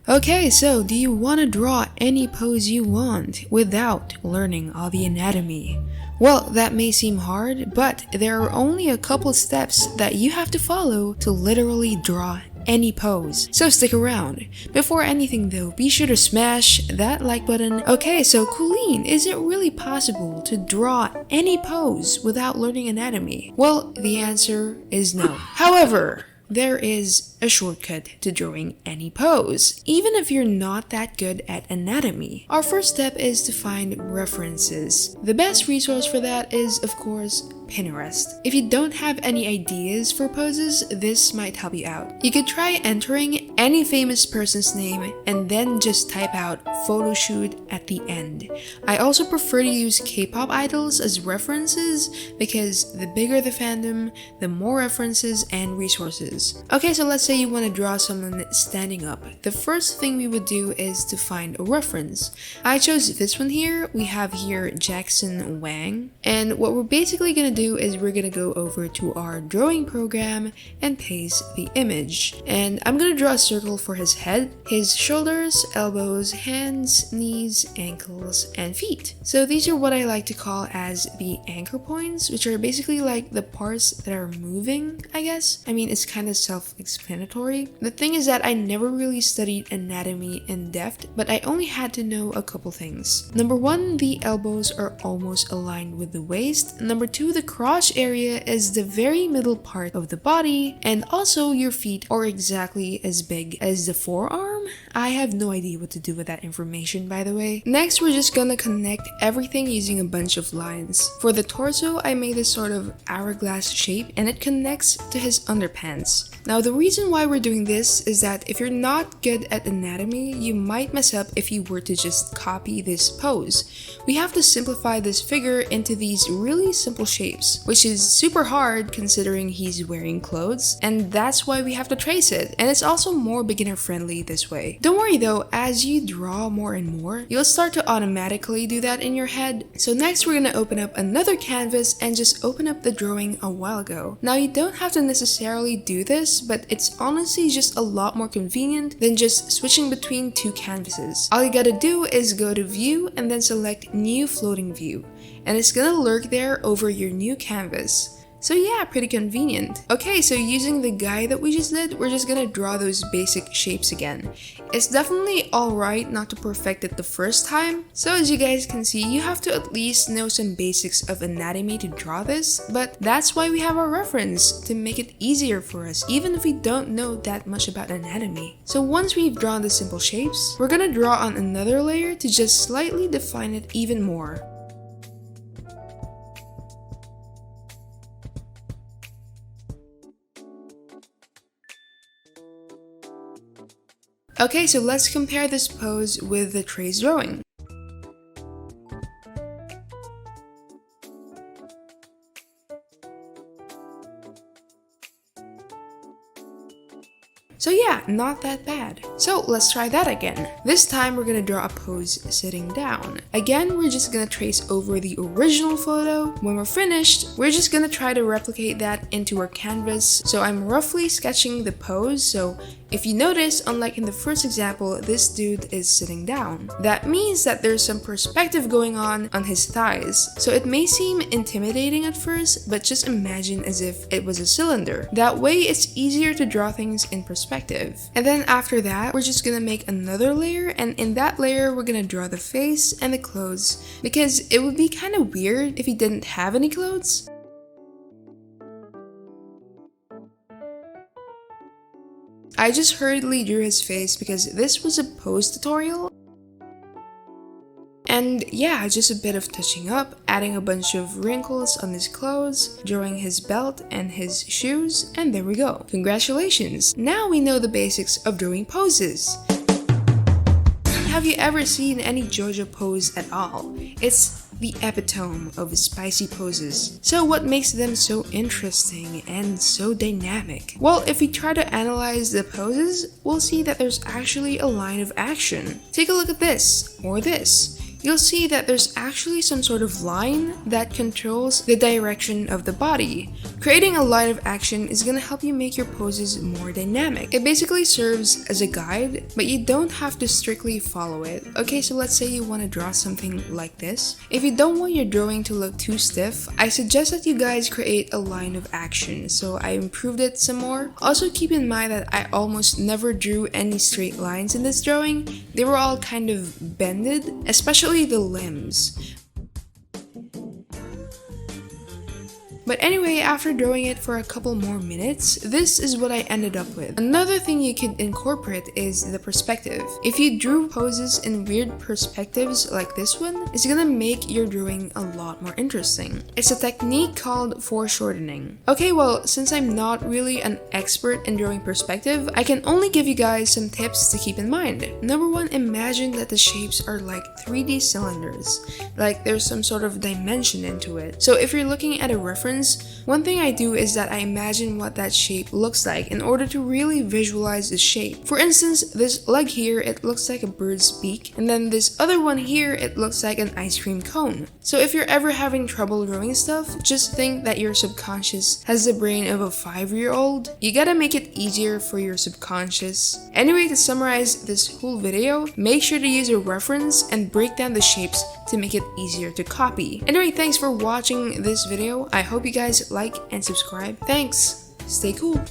Okay, so do you want to draw any pose you want without learning all the anatomy? Well, that may seem hard, but there are only a couple steps that you have to follow to literally draw any pose. So stick around. Before anything though, be sure to smash that like button. Okay, so Kooleen, is it really possible to draw any pose without learning anatomy? Well, the answer is no. However, there is a shortcut to drawing any pose, even if you're not that good at anatomy. Our first step is to find references. The best resource for that is, of course, Pinterest. If you don't have any ideas for poses, this might help you out. You could try entering any famous person's name and then just type out photo shoot at the end. I also prefer to use K-pop idols as references because the bigger the fandom, the more references and resources. Okay, so let's say you want to draw someone standing up. The first thing we would do is to find a reference. I chose this one here. We have here Jackson Wang, and what we're basically gonna do is we're gonna go over to our drawing program and paste the image. And I'm gonna draw a circle for his head, his shoulders, elbows, hands, knees, ankles, and feet. So these are what I like to call as the anchor points, which are basically like the parts that are moving, I guess. I mean, it's kind of self-explanatory. The thing is that I never really studied anatomy in depth, but I only had to know a couple things. Number one, the elbows are almost aligned with the waist. Number two, the crotch area is the very middle part of the body, and also your feet are exactly as big as the forearm. I have no idea what to do with that information, by the way. Next, we're just gonna connect everything using a bunch of lines. For the torso, I made this sort of hourglass shape, and it connects to his underpants. Now, the reason why we're doing this is that if you're not good at anatomy, you might mess up if you were to just copy this pose. We have to simplify this figure into these really simple shapes, which is super hard considering he's wearing clothes, and that's why we have to trace it, and it's also more beginner friendly this way. Don't worry though, as you draw more and more, you'll start to automatically do that in your head. So next we're gonna open up another canvas and just open up the drawing a while ago. Now you don't have to necessarily do this, but it's honestly just a lot more convenient than just switching between two canvases. All you gotta do is go to view and then select new floating view, and it's gonna lurk there over your new canvas. So yeah, pretty convenient. Okay, so using the guide that we just did, we're just gonna draw those basic shapes again. It's definitely alright not to perfect it the first time. So as you guys can see, you have to at least know some basics of anatomy to draw this, but that's why we have our reference, to make it easier for us, even if we don't know that much about anatomy. So once we've drawn the simple shapes, we're gonna draw on another layer to just slightly define it even more. Okay, so let's compare this pose with the trace drawing. So yeah, not that bad. So let's try that again. This time we're gonna draw a pose sitting down. Again, we're just gonna trace over the original photo. When we're finished, we're just gonna try to replicate that into our canvas. So I'm roughly sketching the pose, so if you notice, unlike in the first example, this dude is sitting down. That means that there's some perspective going on his thighs. So it may seem intimidating at first, but just imagine as if it was a cylinder. That way it's easier to draw things in perspective. And then after that, we're just gonna make another layer, and in that layer, we're gonna draw the face and the clothes, because it would be kind of weird if he didn't have any clothes. I just hurriedly drew his face because this was a pose tutorial. And yeah, just a bit of touching up, adding a bunch of wrinkles on his clothes, drawing his belt and his shoes, and there we go. Congratulations! Now we know the basics of drawing poses. Have you ever seen any JoJo pose at all? It's the epitome of spicy poses. So what makes them so interesting and so dynamic? Well, if we try to analyze the poses, we'll see that there's actually a line of action. Take a look at this, or this. you'll see that there's actually some sort of line that controls the direction of the body. Creating a line of action is gonna help you make your poses more dynamic. It basically serves as a guide, but you don't have to strictly follow it. Okay, so let's say you want to draw something like this. If you don't want your drawing to look too stiff, I suggest that you guys create a line of action, so I improved it some more. Also keep in mind that I almost never drew any straight lines in this drawing. They were all kind of bended, especially the limbs. But anyway, after drawing it for a couple more minutes, this is what I ended up with. Another thing you could incorporate is the perspective. If you drew poses in weird perspectives like this one, it's gonna make your drawing a lot more interesting. It's a technique called foreshortening. Okay, well, since I'm not really an expert in drawing perspective, I can only give you guys some tips to keep in mind. Number one, imagine that the shapes are like 3D cylinders, like there's some sort of dimension into it. So if you're looking at a reference, one thing I do is that I imagine what that shape looks like in order to really visualize the shape. For instance, this leg here, it looks like a bird's beak, and then this other one here, it looks like an ice cream cone. So if you're ever having trouble drawing stuff, just think that your subconscious has the brain of a 5-year-old. You gotta make it easier for your subconscious. Anyway, to summarize this whole video, make sure to use a reference and break down the shapes to make it easier to copy. Anyway, thanks for watching this video. I hope you guys like and subscribe. Thanks. Stay cool.